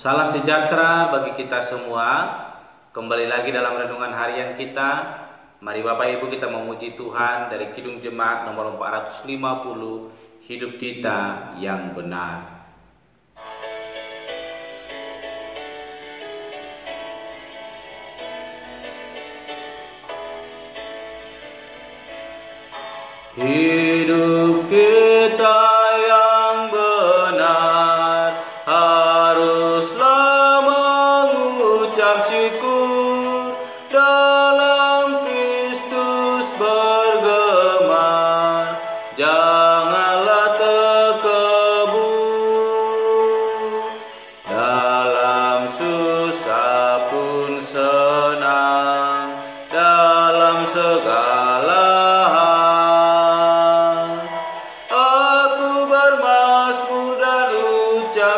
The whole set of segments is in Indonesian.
Salam sejahtera bagi kita semua. Kembali lagi dalam renungan harian kita. Mari Bapak Ibu kita memuji Tuhan dari Kidung Jemaat nomor 450, hidup kita yang benar. Hidup kita yang benar haruslah mengucap syukur, dalam Kristus bergema, janganlah terkebur. Dalam susah pun senang, dalam segala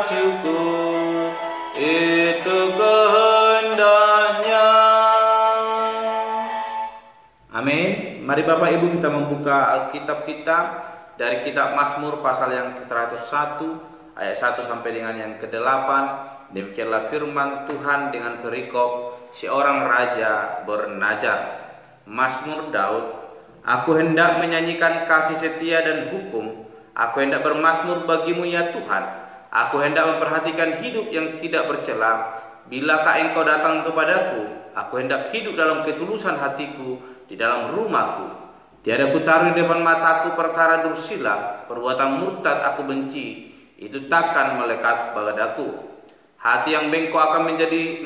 syukur, itu kehendaknya. Amin. Mari Bapak Ibu kita membuka Alkitab kita dari kitab Mazmur pasal yang ke-101 ayat 1 sampai dengan yang ke-8. Demikianlah firman Tuhan dengan perikop seorang raja bernazar. Mazmur Daud. Aku hendak menyanyikan kasih setia dan hukum. Aku hendak bermazmur bagimu ya Tuhan. Aku hendak memperhatikan hidup yang tidak bercela. Bilakah engkau datang kepadaku? Aku hendak hidup dalam ketulusan hatiku di dalam rumahku. Tiada kutaruh di depan mataku perkara dursila, perbuatan murtad aku benci, itu takkan melekat padaku. Hati yang bengkok akan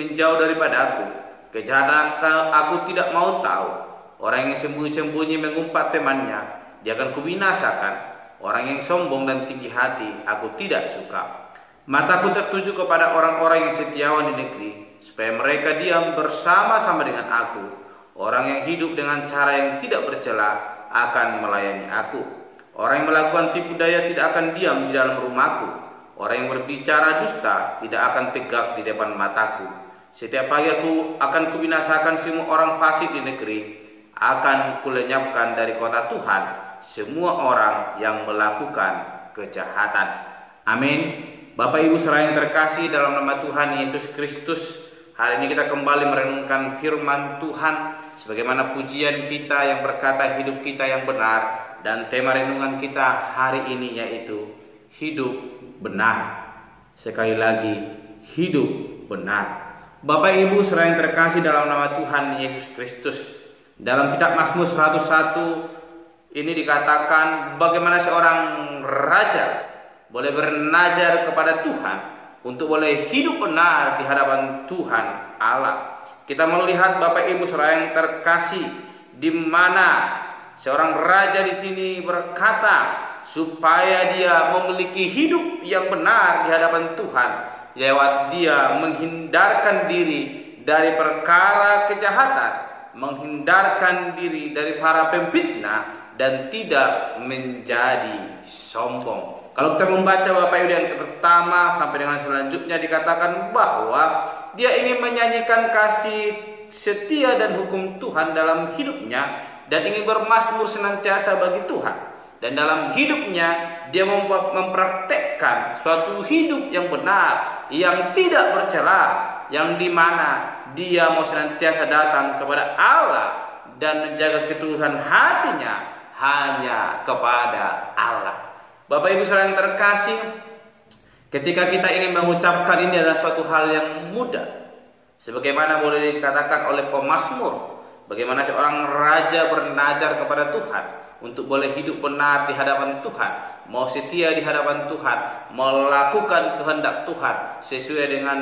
menjauh daripada aku. Kejahatan aku tidak mau tahu. Orang yang sembunyi-sembunyi mengumpat temannya, dia akan kubinasakan. Orang yang sombong dan tinggi hati aku tidak suka. Mataku tertuju kepada orang-orang yang setiawan di negeri, supaya mereka diam bersama-sama dengan aku. Orang yang hidup dengan cara yang tidak bercela akan melayani aku. Orang yang melakukan tipu daya tidak akan diam di dalam rumahku. Orang yang berbicara dusta tidak akan tegak di depan mataku. Setiap pagi aku akan kubinasakan semua orang fasik di negeri. Akan kulenyapkan dari kota Tuhan semua orang yang melakukan kejahatan. Amin. Bapak Ibu saudara yang terkasih dalam nama Tuhan Yesus Kristus, hari ini kita kembali merenungkan firman Tuhan sebagaimana pujian kita yang berkata hidup kita yang benar, dan tema renungan kita hari ini yaitu hidup benar. Sekali lagi, hidup benar. Bapak Ibu saudara yang terkasih dalam nama Tuhan Yesus Kristus, dalam kitab Mazmur 101 ini dikatakan bagaimana seorang raja boleh bernazar kepada Tuhan untuk boleh hidup benar di hadapan Tuhan Allah. Kita melihat Bapak Ibu saudara yang terkasih, di mana seorang raja di sini berkata supaya dia memiliki hidup yang benar di hadapan Tuhan lewat dia menghindarkan diri dari perkara kejahatan, menghindarkan diri dari para pemfitnah, dan tidak menjadi sombong. Kalau kita membaca Bapak Ibu yang pertama sampai dengan selanjutnya dikatakan bahwa dia ingin menyanyikan kasih setia dan hukum Tuhan dalam hidupnya dan ingin bermazmur senantiasa bagi Tuhan. Dan dalam hidupnya dia mempraktekkan suatu hidup yang benar, yang tidak bercela, yang dimana dia mau senantiasa datang kepada Allah dan menjaga ketulusan hatinya hanya kepada Allah. Bapak Ibu saudara yang terkasih, ketika kita ingin mengucapkan ini adalah suatu hal yang mudah. Sebagaimana boleh dikatakan oleh pemazmur, bagaimana seorang raja bernazar kepada Tuhan untuk boleh hidup benar di hadapan Tuhan, mau setia di hadapan Tuhan, melakukan kehendak Tuhan sesuai dengan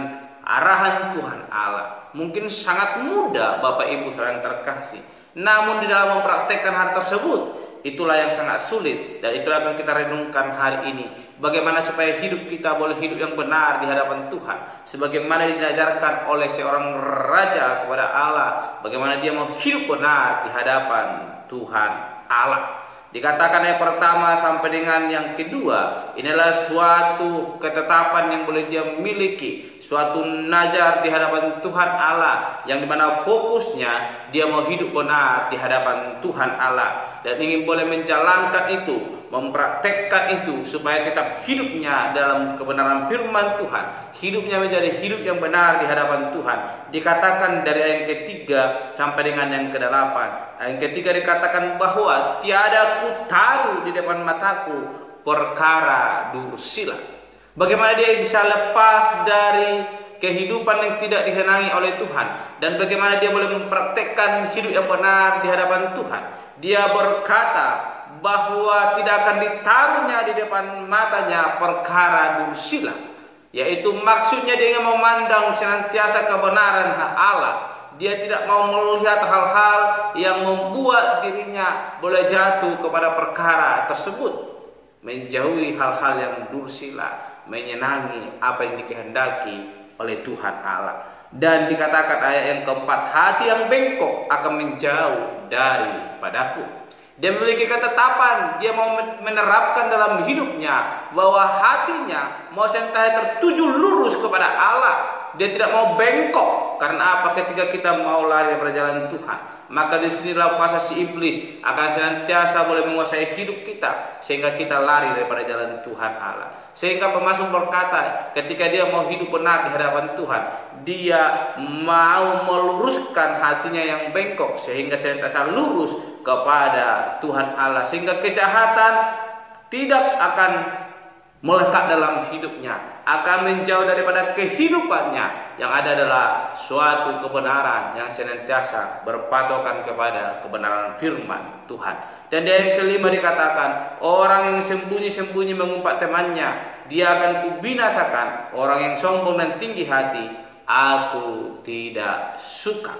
arahan Tuhan Allah. Mungkin sangat mudah Bapak Ibu saudara yang terkasih, namun di dalam mempraktekkan hal tersebut, itulah yang sangat sulit, dan itulah yang kita renungkan hari ini. Bagaimana supaya hidup kita boleh hidup yang benar di hadapan Tuhan, sebagaimana diajarkan oleh seorang raja kepada Allah, bagaimana dia mau hidup benar di hadapan Tuhan Allah. Dikatakan ayat pertama sampai dengan yang kedua, inilah suatu ketetapan yang boleh dia miliki, suatu nazar di hadapan Tuhan Allah, yang dimana fokusnya dia mau hidup benar di hadapan Tuhan Allah, dan ingin boleh menjalankan itu, mempraktekkan itu, supaya tetap hidupnya dalam kebenaran firman Tuhan, hidupnya menjadi hidup yang benar di hadapan Tuhan. Dikatakan dari ayat ketiga sampai dengan yang ke-8. Ayat ketiga dikatakan bahwa tiada ku taruh di depan mataku perkara dursila. Bagaimana dia bisa lepas dari kehidupan yang tidak disenangi oleh Tuhan, dan bagaimana dia boleh mempraktekkan hidup yang benar di hadapan Tuhan. Dia berkata bahwa tidak akan ditaruhnya di depan matanya perkara dursila, yaitu maksudnya dia ingin memandang senantiasa kebenaran Allah. Dia tidak mau melihat hal-hal yang membuat dirinya boleh jatuh kepada perkara tersebut, menjauhi hal-hal yang dursila, menyenangi apa yang dikehendaki oleh Tuhan Allah. Dan dikatakan ayat yang keempat, hati yang bengkok akan menjauh daripadaku. Dia memiliki ketetapan, dia mau menerapkan dalam hidupnya bahwa hatinya mau senantiasa tertuju lurus kepada Allah. Dia tidak mau bengkok. Karena apa? Ketika kita mau lari daripada jalan Tuhan, maka disinilah kuasa si iblis akan senantiasa boleh menguasai hidup kita, sehingga kita lari daripada jalan Tuhan Allah. Sehingga pemazmur berkata, ketika dia mau hidup benar di hadapan Tuhan, dia mau meluruskan hatinya yang bengkok, sehingga senantiasa lurus kepada Tuhan Allah, sehingga kejahatan tidak akan melekat dalam hidupnya, akan menjauh daripada kehidupannya. Yang ada adalah suatu kebenaran yang senantiasa berpatokan kepada kebenaran firman Tuhan. Dan yang kelima dikatakan, orang yang sembunyi-sembunyi mengumpat temannya, dia akan kubinasakan. Orang yang sombong dan tinggi hati, aku tidak suka.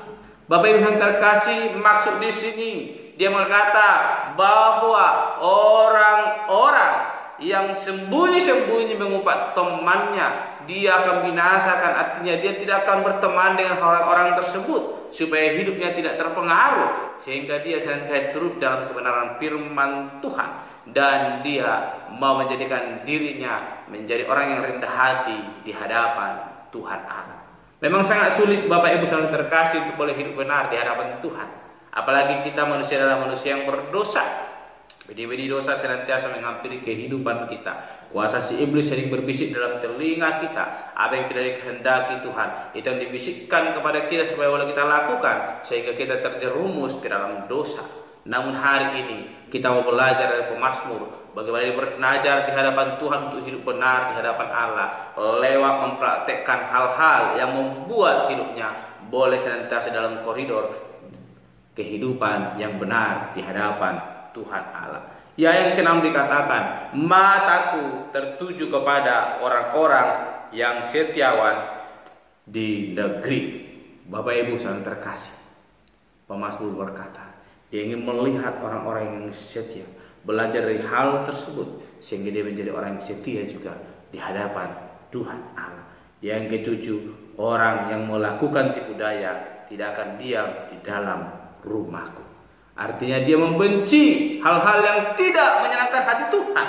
Bapak Ibu yang terkasih, maksud di sini dia berkata bahwa orang-orang yang sembunyi-sembunyi mengumpat temannya, dia akan binasakan. Artinya dia tidak akan berteman dengan orang-orang tersebut, supaya hidupnya tidak terpengaruh, sehingga dia senantiasa turut dalam kebenaran firman Tuhan, dan dia mau menjadikan dirinya menjadi orang yang rendah hati di hadapan Tuhan Allah. Memang sangat sulit Bapak Ibu saudara terkasih untuk boleh hidup benar di hadapan Tuhan, apalagi kita manusia adalah manusia yang berdosa. Bedi-bedi dosa senantiasa menghampiri kehidupan kita. Kuasa si iblis sering berbisik dalam telinga kita. Apa yang tidak dikehendaki Tuhan, itu yang dibisikkan kepada kita supaya boleh kita lakukan, sehingga kita terjerumus ke dalam dosa. Namun hari ini kita mau belajar dari pemazmur, bagaimana dia belajar di hadapan Tuhan untuk hidup benar di hadapan Allah, lewat mempraktekkan hal-hal yang membuat hidupnya boleh senantiasa dalam koridor kehidupan yang benar di hadapan Tuhan Allah. Ya, yang keenam dikatakan, mataku tertuju kepada orang-orang yang setiawan di negeri. Bapak Ibu saudara terkasih, pemazmur berkata, dia ingin melihat orang-orang yang setia, belajar dari hal tersebut, sehingga dia menjadi orang yang setia juga di hadapan Tuhan Allah. Yang ketujuh, orang yang melakukan tipu daya tidak akan diam di dalam rumahku. Artinya dia membenci hal-hal yang tidak menyenangkan hati Tuhan.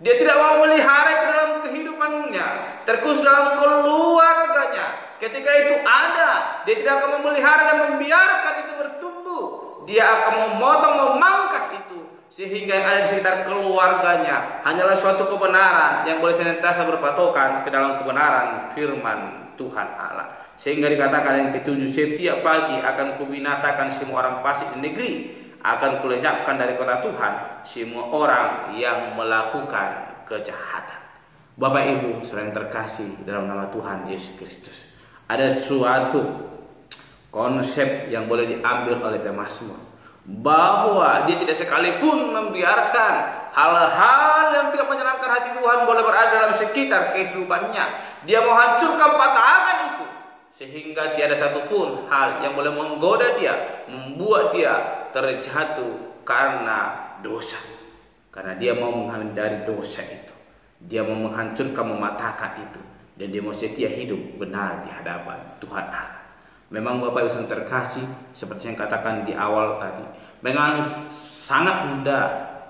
Dia tidak mau melihara itu dalam kehidupannya, terkhusus dalam keluarganya. Ketika itu ada, dia tidak akan memelihara dan membiarkan itu bertumbuh. Dia akan memotong, memangkas itu, sehingga yang ada di sekitar keluarganya hanyalah suatu kebenaran yang boleh senantiasa berpatokan ke dalam kebenaran firman Tuhan Allah. Sehingga dikatakan yang ketujuh, setiap pagi akan kubinasakan semua orang fasik di negeri, akan kulenyapkan dari kota Tuhan semua orang yang melakukan kejahatan. Bapak Ibu saudara yang terkasih dalam nama Tuhan Yesus Kristus, ada suatu konsep yang boleh diambil oleh pemazmur, bahwa dia tidak sekalipun membiarkan hal-hal yang tidak menyenangkan hati Tuhan boleh berada dalam sekitar kehidupannya. Dia mau hancurkan, patahkan itu, sehingga tiada satupun hal yang boleh menggoda dia, membuat dia terjatuh karena dosa. Karena dia mau menghindari dosa itu, dia mau menghancurkan, mematahkan itu, dan dia mau setia hidup benar di hadapan Tuhan Allah. Memang Bapak Ibu terkasih, seperti yang katakan di awal tadi, memang sangat mudah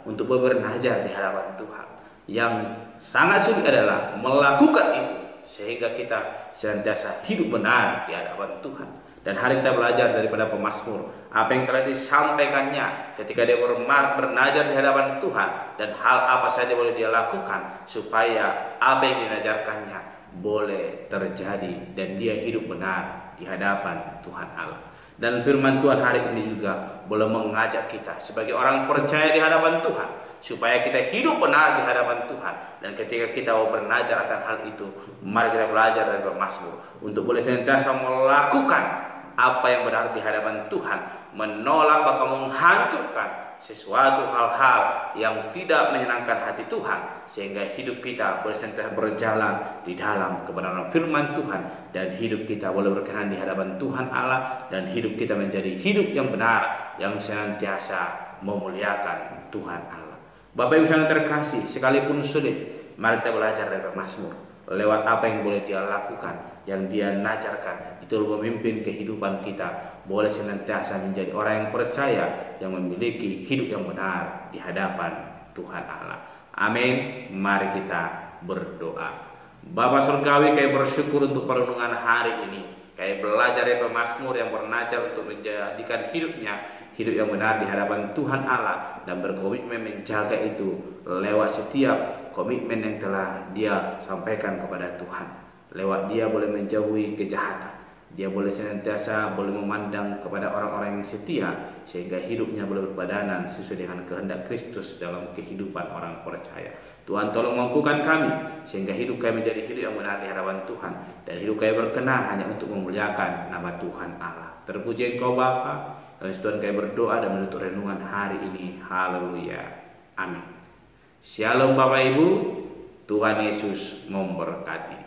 untuk berajar di hadapan Tuhan. Yang sangat sulit adalah melakukan itu sehingga kita senantiasa hidup benar di hadapan Tuhan. Dan hari kita belajar daripada pemazmur apa yang telah disampaikannya ketika dia berajar di hadapan Tuhan, dan hal apa saja boleh dia lakukan supaya apa yang dinajarkannya boleh terjadi dan dia hidup benar di hadapan Tuhan Allah. Dan firman Tuhan hari ini juga boleh mengajak kita sebagai orang percaya di hadapan Tuhan supaya kita hidup benar di hadapan Tuhan. Dan ketika kita mau belajar akan hal itu, mari kita belajar dari pemazmur untuk boleh senantiasa melakukan apa yang benar di hadapan Tuhan, menolak bahkan menghancurkan sesuatu hal-hal yang tidak menyenangkan hati Tuhan, sehingga hidup kita boleh senantiasa berjalan di dalam kebenaran firman Tuhan, dan hidup kita boleh berkenan di hadapan Tuhan Allah, dan hidup kita menjadi hidup yang benar yang senantiasa memuliakan Tuhan Allah. Bapak Ibu sangat terkasih, sekalipun sulit, mari kita belajar dari pemazmur. Lewat apa yang boleh dia lakukan, yang dia najarkan, itu memimpin kehidupan kita, boleh senantiasa menjadi orang yang percaya, yang memiliki hidup yang benar di hadapan Tuhan Allah. Amin. Mari kita berdoa. Bapa surgawi, kami bersyukur untuk perenungan hari ini. Kami belajar dari pemazmur yang berajar untuk menjadikan hidupnya hidup yang benar di hadapan Tuhan Allah, dan berkomitmen menjaga itu lewat setiap komitmen yang telah dia sampaikan kepada Tuhan. Lewat dia boleh menjauhi kejahatan, dia boleh senantiasa boleh memandang kepada orang-orang yang setia, sehingga hidupnya boleh berpadanan sesuai dengan kehendak Kristus dalam kehidupan orang percaya. Tuhan tolong mampukan kami sehingga hidup kami menjadi hidup yang benar di hadapan Tuhan, dan hidup kami berkenan hanya untuk memuliakan nama Tuhan Allah. Terpuji Engkau Bapa. Tuhan kami berdoa dan menutup renungan hari ini. Haleluya. Amin. Shalom Bapak Ibu. Tuhan Yesus memberkati.